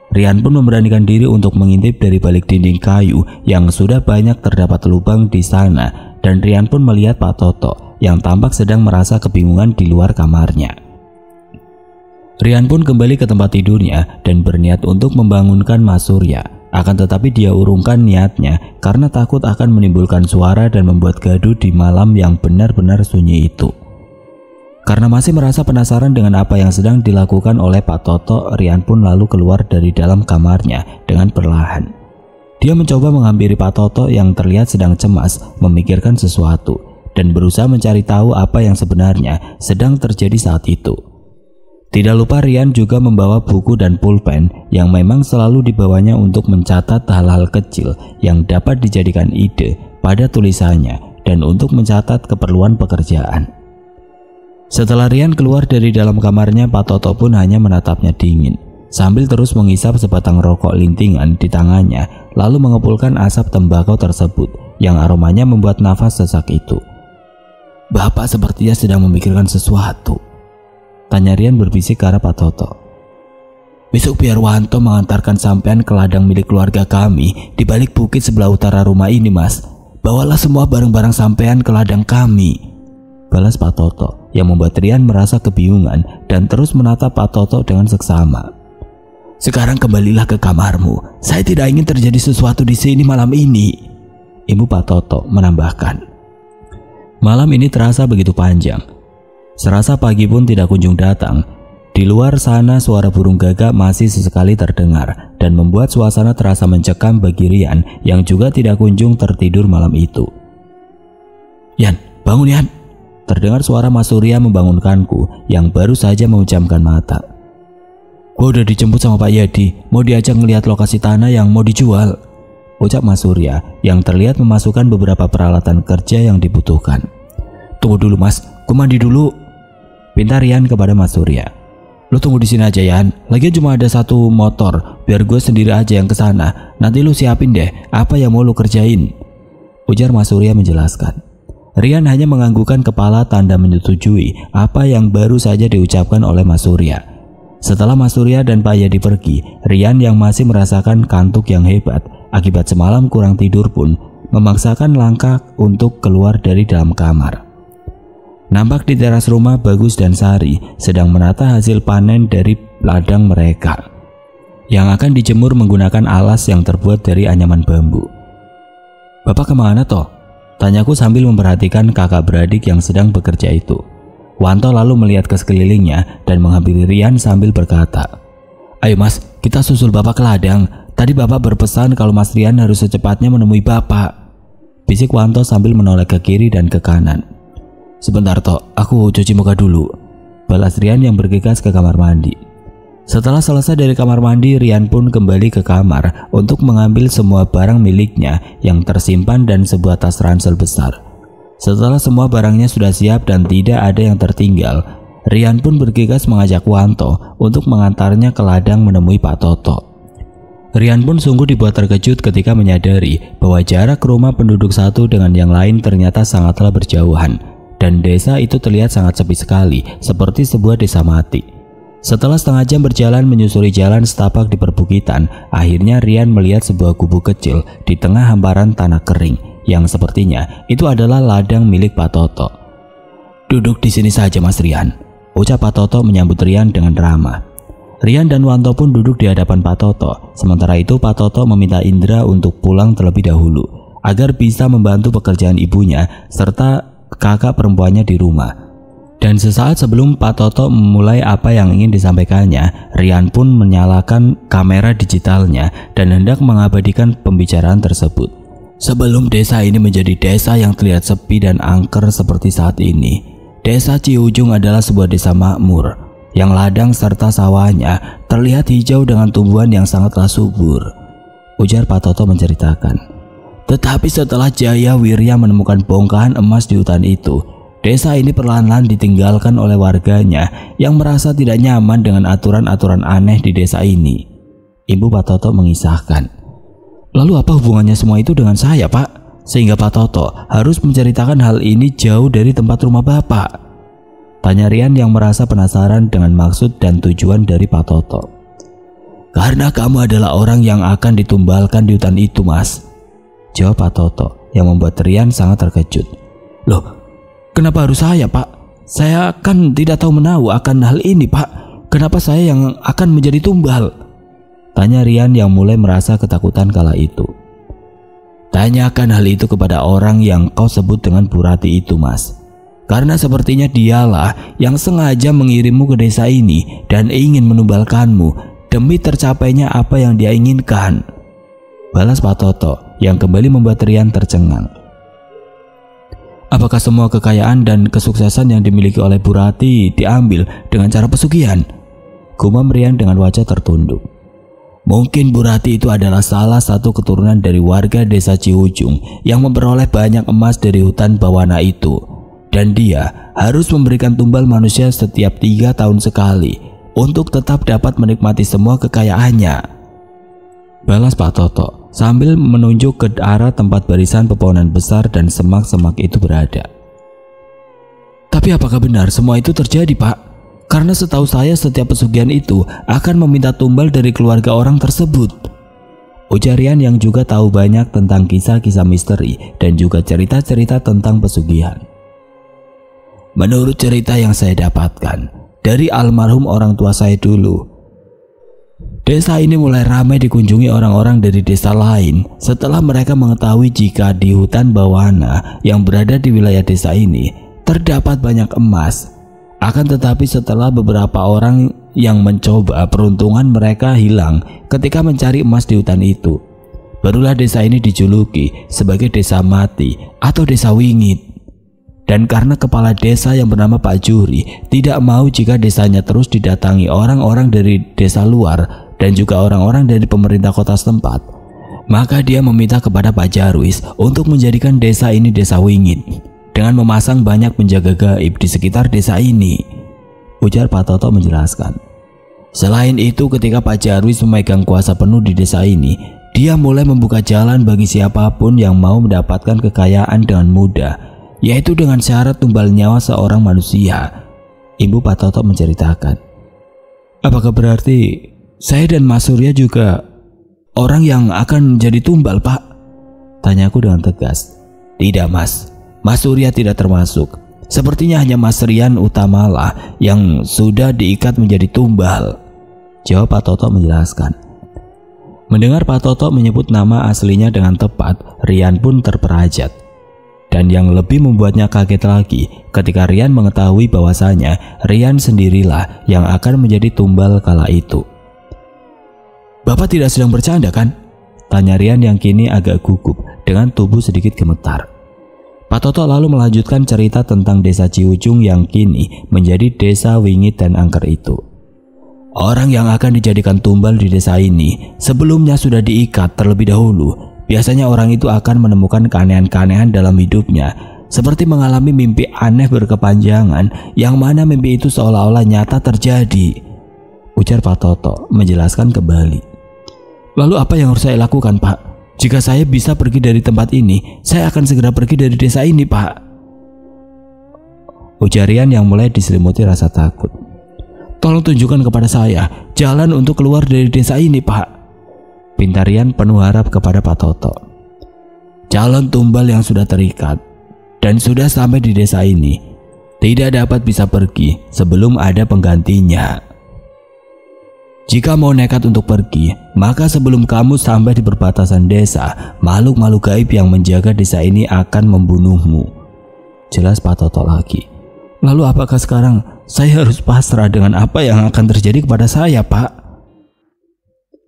Speaker 1: Rian pun memberanikan diri untuk mengintip dari balik dinding kayu yang sudah banyak terdapat lubang di sana, dan Rian pun melihat Pak Toto yang tampak sedang merasa kebingungan di luar kamarnya. Rian pun kembali ke tempat tidurnya dan berniat untuk membangunkan Mas Surya. Akan tetapi dia urungkan niatnya karena takut akan menimbulkan suara dan membuat gaduh di malam yang benar-benar sunyi itu. Karena masih merasa penasaran dengan apa yang sedang dilakukan oleh Pak Toto, Rian pun lalu keluar dari dalam kamarnya dengan perlahan. Dia mencoba menghampiri Pak Toto yang terlihat sedang cemas memikirkan sesuatu dan berusaha mencari tahu apa yang sebenarnya sedang terjadi saat itu. Tidak lupa Rian juga membawa buku dan pulpen yang memang selalu dibawanya untuk mencatat hal-hal kecil yang dapat dijadikan ide pada tulisannya dan untuk mencatat keperluan pekerjaan. Setelah Rian keluar dari dalam kamarnya, Pak Toto pun hanya menatapnya dingin sambil terus menghisap sebatang rokok lintingan di tangannya, lalu mengepulkan asap tembakau tersebut yang aromanya membuat nafas sesak itu. "Bapak sepertinya sedang memikirkan sesuatu," tanya Rian berbisik ke arah Pak Toto. "Besok biar Wanto mengantarkan sampean ke ladang milik keluarga kami di balik bukit sebelah utara rumah ini, Mas. Bawalah semua barang-barang sampean ke ladang kami," balas Pak Toto yang membuat Rian merasa kebingungan dan terus menatap Pak Toto dengan seksama. "Sekarang kembalilah ke kamarmu. Saya tidak ingin terjadi sesuatu di sini malam ini," Ibu Pak Toto menambahkan. Malam ini terasa begitu panjang. Serasa pagi pun tidak kunjung datang. Di luar sana suara burung gagak masih sesekali terdengar dan membuat suasana terasa mencekam bagi Rian yang juga tidak kunjung tertidur malam itu. "Yan, bangun Yan!" Terdengar suara Mas Surya membangunkanku yang baru saja memejamkan mata. "Gua udah dijemput sama Pak Yadi, mau diajak ngelihat lokasi tanah yang mau dijual," ucap Mas Surya yang terlihat memasukkan beberapa peralatan kerja yang dibutuhkan. "Tunggu dulu Mas, gua mandi dulu," pinta Rian kepada Mas Surya. "Lu tunggu di sini aja Yan, lagian cuma ada satu motor, biar gue sendiri aja yang kesana. Nanti lu siapin deh apa yang mau lu kerjain," ujar Mas Surya menjelaskan. Rian hanya menganggukkan kepala tanda menyetujui apa yang baru saja diucapkan oleh Mas Surya. Setelah Mas Surya dan Pak Yadi pergi, Rian yang masih merasakan kantuk yang hebat akibat semalam kurang tidur pun memaksakan langkah untuk keluar dari dalam kamar. Nampak di teras rumah Bagus dan Sari sedang menata hasil panen dari ladang mereka yang akan dijemur menggunakan alas yang terbuat dari anyaman bambu. "Bapak kemana toh?" tanyaku sambil memperhatikan kakak beradik yang sedang bekerja itu. Wanto lalu melihat ke sekelilingnya dan menghampiri Rian sambil berkata, "Ayo Mas, kita susul Bapak ke ladang. Tadi Bapak berpesan kalau Mas Rian harus secepatnya menemui Bapak," bisik Wanto sambil menoleh ke kiri dan ke kanan. "Sebentar toh, aku cuci muka dulu," balas Rian yang bergegas ke kamar mandi. Setelah selesai dari kamar mandi, Rian pun kembali ke kamar untuk mengambil semua barang miliknya yang tersimpan dan sebuah tas ransel besar. Setelah semua barangnya sudah siap dan tidak ada yang tertinggal, Rian pun bergegas mengajak Wanto untuk mengantarnya ke ladang menemui Pak Toto. Rian pun sungguh dibuat terkejut ketika menyadari bahwa jarak rumah penduduk satu dengan yang lain ternyata sangatlah berjauhan, dan desa itu terlihat sangat sepi sekali, seperti sebuah desa mati. Setelah setengah jam berjalan menyusuri jalan setapak di perbukitan, akhirnya Rian melihat sebuah gubuk kecil di tengah hamparan tanah kering yang sepertinya itu adalah ladang milik Pak Toto. "Duduk di sini saja, Mas Rian," ucap Pak Toto menyambut Rian dengan ramah. Rian dan Wanto pun duduk di hadapan Pak Toto. Sementara itu Pak Toto meminta Indra untuk pulang terlebih dahulu agar bisa membantu pekerjaan ibunya serta kakak perempuannya di rumah. Dan sesaat sebelum Pak Toto memulai apa yang ingin disampaikannya, Rian pun menyalakan kamera digitalnya dan hendak mengabadikan pembicaraan tersebut. "Sebelum desa ini menjadi desa yang terlihat sepi dan angker seperti saat ini, Desa Ciujung adalah sebuah desa makmur yang ladang serta sawahnya terlihat hijau dengan tumbuhan yang sangatlah subur," ujar Pak Toto menceritakan. "Tetapi setelah Jaya Wirya menemukan bongkahan emas di hutan itu, desa ini perlahan-lahan ditinggalkan oleh warganya yang merasa tidak nyaman dengan aturan-aturan aneh di desa ini." Ibu Pak Toto mengisahkan. "Lalu apa hubungannya semua itu dengan saya, Pak? Sehingga Pak Toto harus menceritakan hal ini jauh dari tempat rumah Bapak?" tanya Rian yang merasa penasaran dengan maksud dan tujuan dari Pak Toto. "Karena kamu adalah orang yang akan ditumbalkan di hutan itu, Mas," jawab Pak Toto yang membuat Rian sangat terkejut. "Loh, kenapa harus saya, Pak? Saya kan tidak tahu menahu akan hal ini, Pak. Kenapa saya yang akan menjadi tumbal?" tanya Rian yang mulai merasa ketakutan kala itu. "Tanyakan hal itu kepada orang yang kau sebut dengan Bu Rati itu, Mas. Karena sepertinya dialah yang sengaja mengirimmu ke desa ini dan ingin menumbalkanmu demi tercapainya apa yang dia inginkan," balas Pak Toto yang kembali membuat Rian tercengang. "Apakah semua kekayaan dan kesuksesan yang dimiliki oleh Bu Rati diambil dengan cara pesugihan?" gumam Rian dengan wajah tertunduk. "Mungkin Bu Rati itu adalah salah satu keturunan dari warga desa Ciujung yang memperoleh banyak emas dari hutan bawana itu, dan dia harus memberikan tumbal manusia setiap 3 tahun sekali untuk tetap dapat menikmati semua kekayaannya," balas Pak Toto sambil menunjuk ke arah tempat barisan pepohonan besar dan semak-semak itu berada. "Tapi apakah benar semua itu terjadi, Pak? Karena setahu saya setiap pesugihan itu akan meminta tumbal dari keluarga orang tersebut," ujar Rian yang juga tahu banyak tentang kisah-kisah misteri dan juga cerita-cerita tentang pesugihan. "Menurut cerita yang saya dapatkan dari almarhum orang tua saya dulu, desa ini mulai ramai dikunjungi orang-orang dari desa lain setelah mereka mengetahui jika di hutan bawana yang berada di wilayah desa ini terdapat banyak emas. Akan tetapi setelah beberapa orang yang mencoba, peruntungan mereka hilang ketika mencari emas di hutan itu. Barulah desa ini dijuluki sebagai desa mati atau desa wingit. Dan karena kepala desa yang bernama Pak Juri tidak mau jika desanya terus didatangi orang-orang dari desa luar dan juga orang-orang dari pemerintah kota setempat, maka dia meminta kepada Pak Jarwis untuk menjadikan desa ini desa wingit dengan memasang banyak penjaga gaib di sekitar desa ini, ujar Pak Toto menjelaskan. Selain itu, ketika Pak Jarwis memegang kuasa penuh di desa ini, dia mulai membuka jalan bagi siapapun yang mau mendapatkan kekayaan dengan mudah, yaitu dengan syarat tumbal nyawa seorang manusia, Ibu Pak Toto menceritakan. "Apakah berarti saya dan Mas Surya juga orang yang akan menjadi tumbal, Pak?" tanyaku dengan tegas. "Tidak, Mas. Mas Surya tidak termasuk. Sepertinya hanya Mas Rian Utamalah yang sudah diikat menjadi tumbal," jawab Pak Toto menjelaskan. Mendengar Pak Toto menyebut nama aslinya dengan tepat, Rian pun terperajat. Dan yang lebih membuatnya kaget lagi ketika Rian mengetahui bahwasanya Rian sendirilah yang akan menjadi tumbal kala itu. "Bapak tidak sedang bercanda, kan?" tanya Rian yang kini agak gugup dengan tubuh sedikit gemetar. Pak Toto lalu melanjutkan cerita tentang desa Ciujung yang kini menjadi desa wingit dan angker itu. Orang yang akan dijadikan tumbal di desa ini sebelumnya sudah diikat terlebih dahulu. Biasanya orang itu akan menemukan keanehan-keanehan dalam hidupnya, seperti mengalami mimpi aneh berkepanjangan yang mana mimpi itu seolah-olah nyata terjadi, ujar Pak Toto menjelaskan kembali. Lalu apa yang harus saya lakukan, Pak? Jika saya bisa pergi dari tempat ini, saya akan segera pergi dari desa ini, Pak, ujar Rian yang mulai diselimuti rasa takut. Tolong tunjukkan kepada saya jalan untuk keluar dari desa ini, Pak, pinta Rian penuh harap kepada Pak Toto. Calon tumbal yang sudah terikat dan sudah sampai di desa ini tidak dapat bisa pergi sebelum ada penggantinya. Jika mau nekat untuk pergi, maka sebelum kamu sampai di perbatasan desa, makhluk-makhluk gaib yang menjaga desa ini akan membunuhmu, jelas Pak Toto lagi. Lalu apakah sekarang saya harus pasrah dengan apa yang akan terjadi kepada saya, Pak?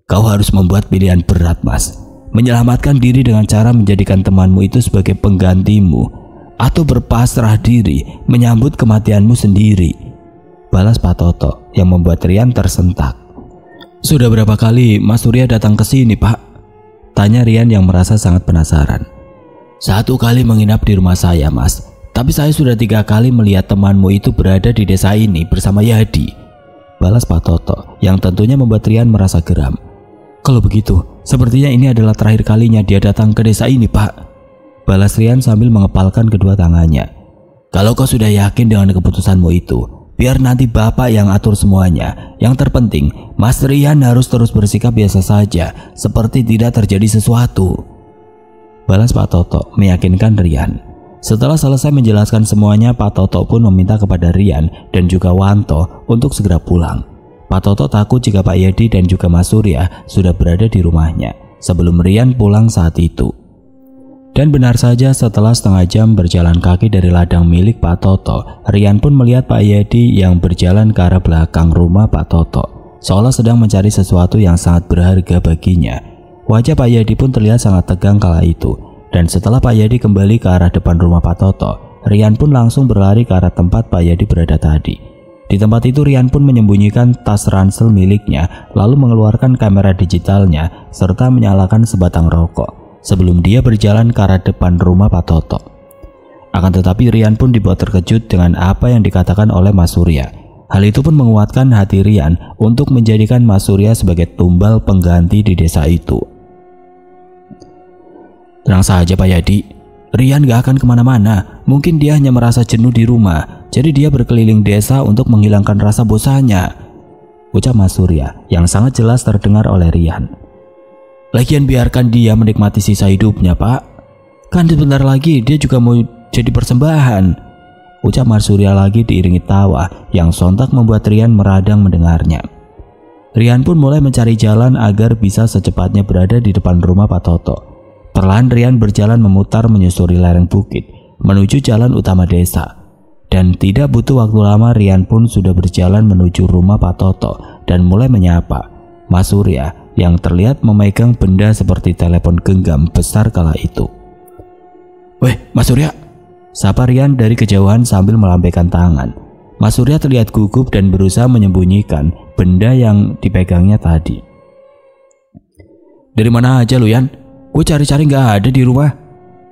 Speaker 1: Kau harus membuat pilihan berat, Mas. Menyelamatkan diri dengan cara menjadikan temanmu itu sebagai penggantimu, atau berpasrah diri menyambut kematianmu sendiri, balas Pak Toto yang membuat Rian tersentak. Sudah berapa kali Mas Surya datang ke sini, Pak? Tanya Rian yang merasa sangat penasaran. 1 kali menginap di rumah saya, Mas. Tapi saya sudah 3 kali melihat temanmu itu berada di desa ini bersama Yadi, balas Pak Toto yang tentunya membuat Rian merasa geram. Kalau begitu, sepertinya ini adalah terakhir kalinya dia datang ke desa ini, Pak, balas Rian sambil mengepalkan kedua tangannya. Kalau kau sudah yakin dengan keputusanmu itu, biar nanti Bapak yang atur semuanya. Yang terpenting, Mas Rian harus terus bersikap biasa saja, seperti tidak terjadi sesuatu, balas Pak Toto meyakinkan Rian. Setelah selesai menjelaskan semuanya, Pak Toto pun meminta kepada Rian dan juga Wanto untuk segera pulang. Pak Toto takut jika Pak Yadi dan juga Mas Surya sudah berada di rumahnya sebelum Rian pulang saat itu. Dan benar saja, setelah setengah jam berjalan kaki dari ladang milik Pak Toto, Rian pun melihat Pak Yadi yang berjalan ke arah belakang rumah Pak Toto, seolah sedang mencari sesuatu yang sangat berharga baginya. Wajah Pak Yadi pun terlihat sangat tegang kala itu. Dan setelah Pak Yadi kembali ke arah depan rumah Pak Toto, Rian pun langsung berlari ke arah tempat Pak Yadi berada tadi. Di tempat itu Rian pun menyembunyikan tas ransel miliknya, lalu mengeluarkan kamera digitalnya serta menyalakan sebatang rokok sebelum dia berjalan ke arah depan rumah Pak Toto. Akan tetapi Rian pun dibuat terkejut dengan apa yang dikatakan oleh Mas Surya. Hal itu pun menguatkan hati Rian untuk menjadikan Mas Surya sebagai tumbal pengganti di desa itu. Tenang saja Pak Yadi, Rian gak akan kemana-mana. Mungkin dia hanya merasa jenuh di rumah, jadi dia berkeliling desa untuk menghilangkan rasa bosannya, ucap Mas Surya yang sangat jelas terdengar oleh Rian. Lagian biarkan dia menikmati sisa hidupnya, Pak. Kan sebentar lagi dia juga mau jadi persembahan, ucap Mas Surya lagi diiringi tawa yang sontak membuat Rian meradang mendengarnya. Rian pun mulai mencari jalan agar bisa secepatnya berada di depan rumah Pak Toto. Perlahan Rian berjalan memutar menyusuri lereng bukit menuju jalan utama desa. Dan tidak butuh waktu lama Rian pun sudah berjalan menuju rumah Pak Toto dan mulai menyapa Mas Surya yang terlihat memegang benda seperti telepon genggam besar kala itu. Weh Mas Surya, sapa Rian dari kejauhan sambil melambaikan tangan. Mas Surya terlihat gugup dan berusaha menyembunyikan benda yang dipegangnya tadi. Dari mana aja lu, Yan? Gue cari-cari gak ada di rumah,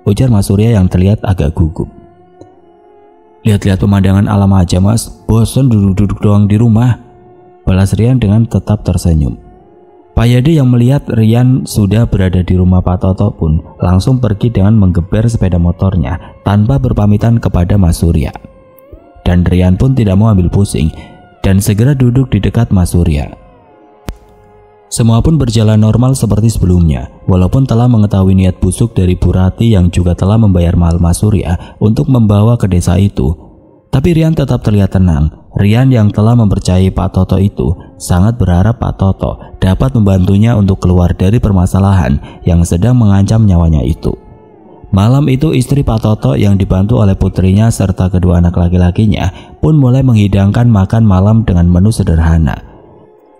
Speaker 1: ujar Mas Surya yang terlihat agak gugup. Lihat-lihat pemandangan alam aja Mas, bosan duduk-duduk doang di rumah, balas Rian dengan tetap tersenyum. Pak Yadi yang melihat Rian sudah berada di rumah Pak Toto pun langsung pergi dengan menggeber sepeda motornya tanpa berpamitan kepada Mas Surya. Dan Rian pun tidak mau ambil pusing dan segera duduk di dekat Mas Surya. Semua pun berjalan normal seperti sebelumnya, walaupun telah mengetahui niat busuk dari Bu Rati yang juga telah membayar mahal Mas Surya untuk membawa ke desa itu. Tapi Rian tetap terlihat tenang. Rian yang telah mempercayai Pak Toto itu sangat berharap Pak Toto dapat membantunya untuk keluar dari permasalahan yang sedang mengancam nyawanya itu. Malam itu istri Pak Toto yang dibantu oleh putrinya serta kedua anak laki-lakinya pun mulai menghidangkan makan malam dengan menu sederhana.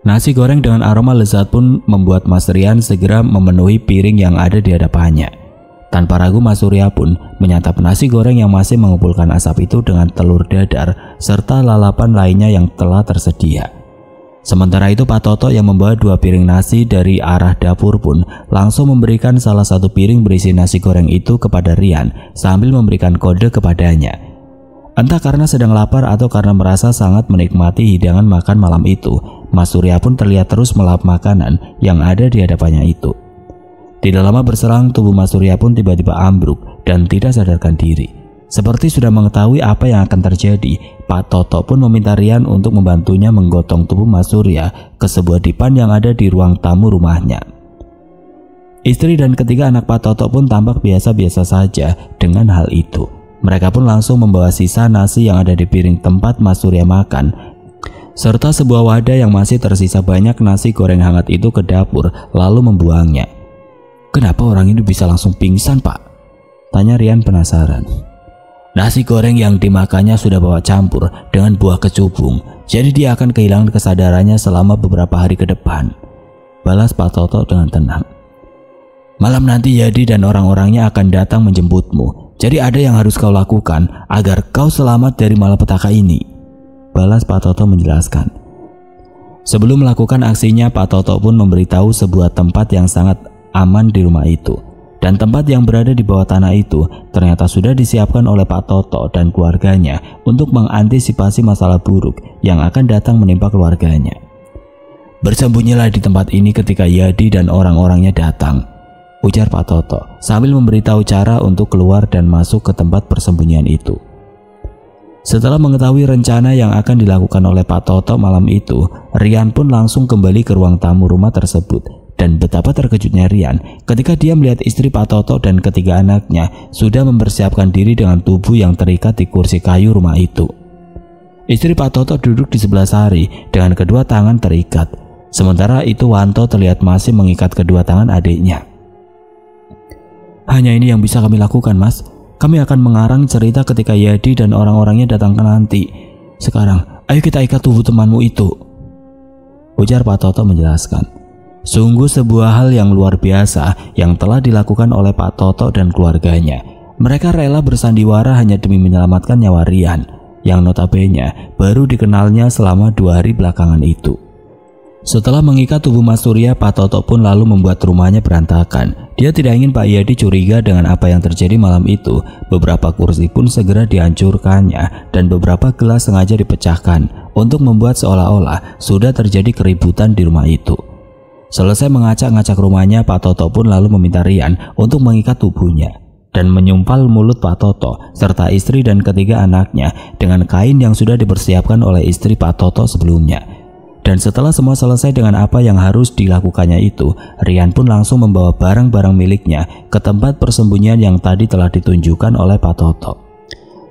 Speaker 1: Nasi goreng dengan aroma lezat pun membuat Mas Rian segera memenuhi piring yang ada di hadapannya. Tanpa ragu Mas Surya pun menyantap nasi goreng yang masih mengumpulkan asap itu dengan telur dadar serta lalapan lainnya yang telah tersedia. Sementara itu Pak Toto yang membawa 2 piring nasi dari arah dapur pun langsung memberikan salah satu piring berisi nasi goreng itu kepada Rian sambil memberikan kode kepadanya. Entah karena sedang lapar atau karena merasa sangat menikmati hidangan makan malam itu, Mas Surya pun terlihat terus melahap makanan yang ada di hadapannya itu. Tidak lama berselang tubuh Mas Surya pun tiba-tiba ambruk dan tidak sadarkan diri. Seperti sudah mengetahui apa yang akan terjadi, Pak Toto pun meminta Rian untuk membantunya menggotong tubuh Mas Surya ke sebuah dipan yang ada di ruang tamu rumahnya. Istri dan ketiga anak Pak Toto pun tampak biasa-biasa saja dengan hal itu. Mereka pun langsung membawa sisa nasi yang ada di piring tempat Mas Surya makan, serta sebuah wadah yang masih tersisa banyak nasi goreng hangat itu ke dapur, lalu membuangnya. "Kenapa orang ini bisa langsung pingsan, Pak?" tanya Rian penasaran. "Nasi goreng yang dimakannya sudah bawa campur dengan buah kecubung, jadi dia akan kehilangan kesadarannya selama beberapa hari ke depan," balas Pak Toto dengan tenang. "Malam nanti Yadi dan orang-orangnya akan datang menjemputmu. Jadi ada yang harus kau lakukan agar kau selamat dari malapetaka ini," balas Pak Toto menjelaskan. Sebelum melakukan aksinya, Pak Toto pun memberitahu sebuah tempat yang sangat aman di rumah itu. Dan tempat yang berada di bawah tanah itu ternyata sudah disiapkan oleh Pak Toto dan keluarganya untuk mengantisipasi masalah buruk yang akan datang menimpa keluarganya. "Bersembunyilah di tempat ini ketika Yadi dan orang-orangnya datang," ujar Pak Toto sambil memberitahu cara untuk keluar dan masuk ke tempat persembunyian itu. Setelah mengetahui rencana yang akan dilakukan oleh Pak Toto malam itu, Rian pun langsung kembali ke ruang tamu rumah tersebut. Dan betapa terkejutnya Rian ketika dia melihat istri Pak Toto dan ketiga anaknya sudah mempersiapkan diri dengan tubuh yang terikat di kursi kayu rumah itu. Istri Pak Toto duduk di sebelah Sari dengan kedua tangan terikat. Sementara itu Wanto terlihat masih mengikat kedua tangan adiknya. "Hanya ini yang bisa kami lakukan, Mas. Kami akan mengarang cerita ketika Yadi dan orang-orangnya datang nanti. Sekarang, ayo kita ikat tubuh temanmu itu," ujar Pak Toto menjelaskan. Sungguh sebuah hal yang luar biasa yang telah dilakukan oleh Pak Toto dan keluarganya. Mereka rela bersandiwara hanya demi menyelamatkan nyawa Rian, yang notabene baru dikenalnya selama 2 hari belakangan itu. Setelah mengikat tubuh Mas Surya, Pak Toto pun lalu membuat rumahnya berantakan. Dia tidak ingin Pak Yadi curiga dengan apa yang terjadi malam itu. Beberapa kursi pun segera dihancurkannya dan beberapa gelas sengaja dipecahkan untuk membuat seolah-olah sudah terjadi keributan di rumah itu. Selesai mengacak-ngacak rumahnya, Pak Toto pun lalu meminta Rian untuk mengikat tubuhnya dan menyumpal mulut Pak Toto serta istri dan ketiga anaknya dengan kain yang sudah dipersiapkan oleh istri Pak Toto sebelumnya. Dan setelah semua selesai dengan apa yang harus dilakukannya itu, Rian pun langsung membawa barang-barang miliknya ke tempat persembunyian yang tadi telah ditunjukkan oleh Pak Toto.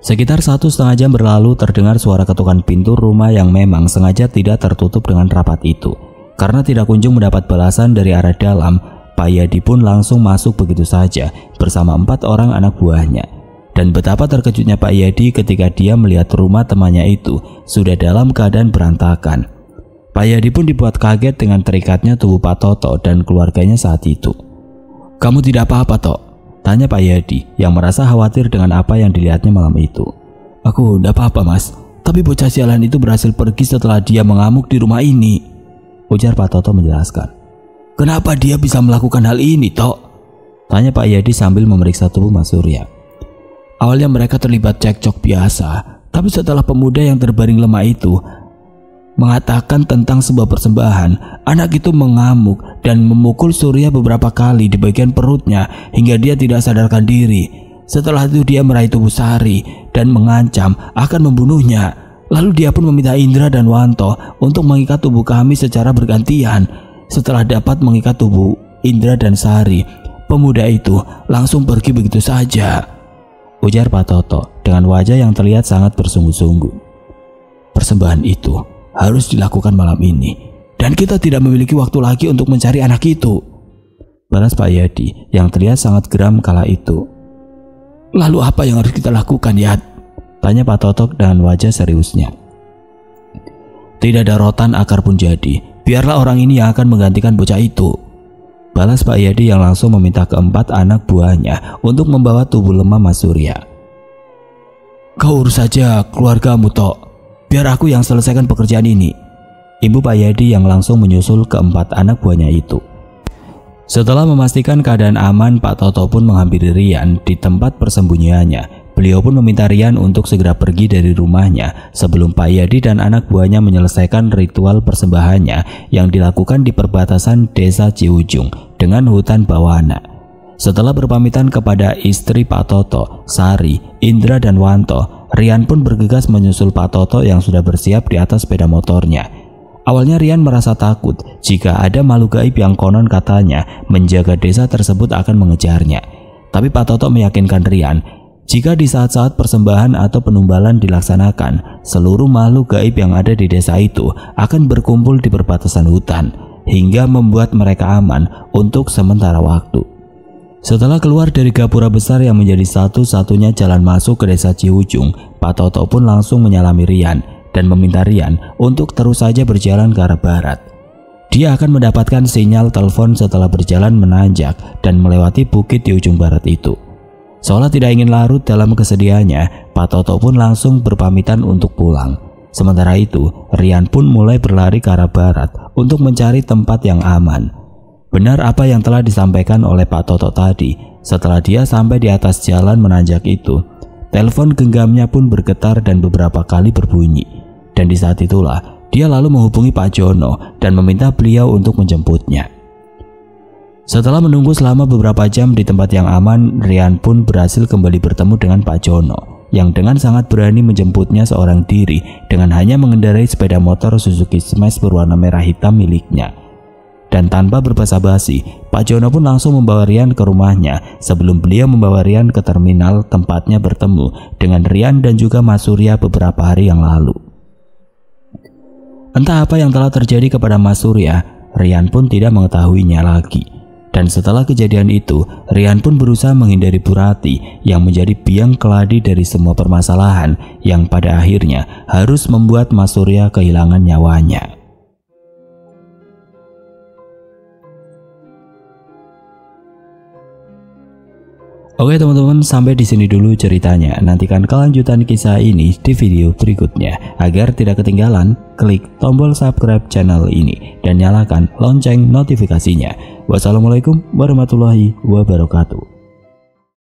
Speaker 1: Sekitar 1,5 jam berlalu, terdengar suara ketukan pintu rumah yang memang sengaja tidak tertutup dengan rapat itu. Karena tidak kunjung mendapat balasan dari arah dalam, Pak Yadi pun langsung masuk begitu saja bersama 4 orang anak buahnya. Dan betapa terkejutnya Pak Yadi ketika dia melihat rumah temannya itu sudah dalam keadaan berantakan. Pak Yadi pun dibuat kaget dengan terikatnya tubuh Pak Toto dan keluarganya saat itu. "Kamu tidak apa-apa, Tok?" tanya Pak Yadi yang merasa khawatir dengan apa yang dilihatnya malam itu. "Aku tidak apa-apa, Mas. Tapi bocah sialan itu berhasil pergi setelah dia mengamuk di rumah ini," ujar Pak Toto menjelaskan. "Kenapa dia bisa melakukan hal ini, Tok?" tanya Pak Yadi sambil memeriksa tubuh Mas Surya. "Awalnya mereka terlibat cekcok biasa, tapi setelah pemuda yang terbaring lemah itu mengatakan tentang sebuah persembahan, anak itu mengamuk dan memukul Surya beberapa kali di bagian perutnya hingga dia tidak sadarkan diri. Setelah itu dia meraih tubuh Sari dan mengancam akan membunuhnya. Lalu dia pun meminta Indra dan Wanto untuk mengikat tubuh kami secara bergantian. Setelah dapat mengikat tubuh Indra dan Sari, pemuda itu langsung pergi begitu saja," ujar Pak Toto dengan wajah yang terlihat sangat bersungguh-sungguh. "Persembahan itu harus dilakukan malam ini, dan kita tidak memiliki waktu lagi untuk mencari anak itu," balas Pak Yadi yang terlihat sangat geram kala itu. "Lalu apa yang harus kita lakukan, Yad?" tanya Pak Toto dengan wajah seriusnya. "Tidak ada rotan akar pun jadi. Biarlah orang ini yang akan menggantikan bocah itu," balas Pak Yadi yang langsung meminta keempat anak buahnya untuk membawa tubuh lemah Mas Surya. "Kau urus saja keluargamu, Tok. Biar aku yang selesaikan pekerjaan ini," ibu Pak Yadi yang langsung menyusul keempat anak buahnya itu. Setelah memastikan keadaan aman, Pak Toto pun menghampiri Rian di tempat persembunyiannya. Beliau pun meminta Rian untuk segera pergi dari rumahnya sebelum Pak Yadi dan anak buahnya menyelesaikan ritual persembahannya yang dilakukan di perbatasan desa Ciujung dengan hutan Bawana. Setelah berpamitan kepada istri Pak Toto, Sari, Indra dan Wanto, Rian pun bergegas menyusul Pak Toto yang sudah bersiap di atas sepeda motornya. Awalnya Rian merasa takut jika ada makhluk gaib yang konon katanya menjaga desa tersebut akan mengejarnya. Tapi Pak Toto meyakinkan Rian jika di saat-saat persembahan atau penumbalan dilaksanakan, seluruh makhluk gaib yang ada di desa itu akan berkumpul di perbatasan hutan hingga membuat mereka aman untuk sementara waktu. Setelah keluar dari gapura besar yang menjadi satu-satunya jalan masuk ke desa Ciujung, Pak Toto pun langsung menyalami Rian dan meminta Rian untuk terus saja berjalan ke arah barat. Dia akan mendapatkan sinyal telepon setelah berjalan menanjak dan melewati bukit di ujung barat itu. Seolah tidak ingin larut dalam kesedihannya, Pak Toto pun langsung berpamitan untuk pulang. Sementara itu, Rian pun mulai berlari ke arah barat untuk mencari tempat yang aman. Benar apa yang telah disampaikan oleh Pak Toto tadi. Setelah dia sampai di atas jalan menanjak itu, telepon genggamnya pun bergetar dan beberapa kali berbunyi. Dan di saat itulah, dia lalu menghubungi Pak Jono dan meminta beliau untuk menjemputnya. Setelah menunggu selama beberapa jam di tempat yang aman, Rian pun berhasil kembali bertemu dengan Pak Jono yang dengan sangat berani menjemputnya seorang diri dengan hanya mengendarai sepeda motor Suzuki Smash berwarna merah hitam miliknya. Dan tanpa berbasa-basi, Pak Jono pun langsung membawa Rian ke rumahnya sebelum beliau membawa Rian ke terminal tempatnya bertemu dengan Rian dan juga Mas Surya beberapa hari yang lalu. Entah apa yang telah terjadi kepada Mas Surya, Rian pun tidak mengetahuinya lagi. Dan setelah kejadian itu, Rian pun berusaha menghindari Bu Rati yang menjadi biang keladi dari semua permasalahan yang pada akhirnya harus membuat Mas Surya kehilangan nyawanya. Oke teman-teman, sampai di sini dulu ceritanya. Nantikan kelanjutan kisah ini di video berikutnya. Agar tidak ketinggalan, klik tombol subscribe channel ini dan nyalakan lonceng notifikasinya. Wassalamualaikum warahmatullahi wabarakatuh.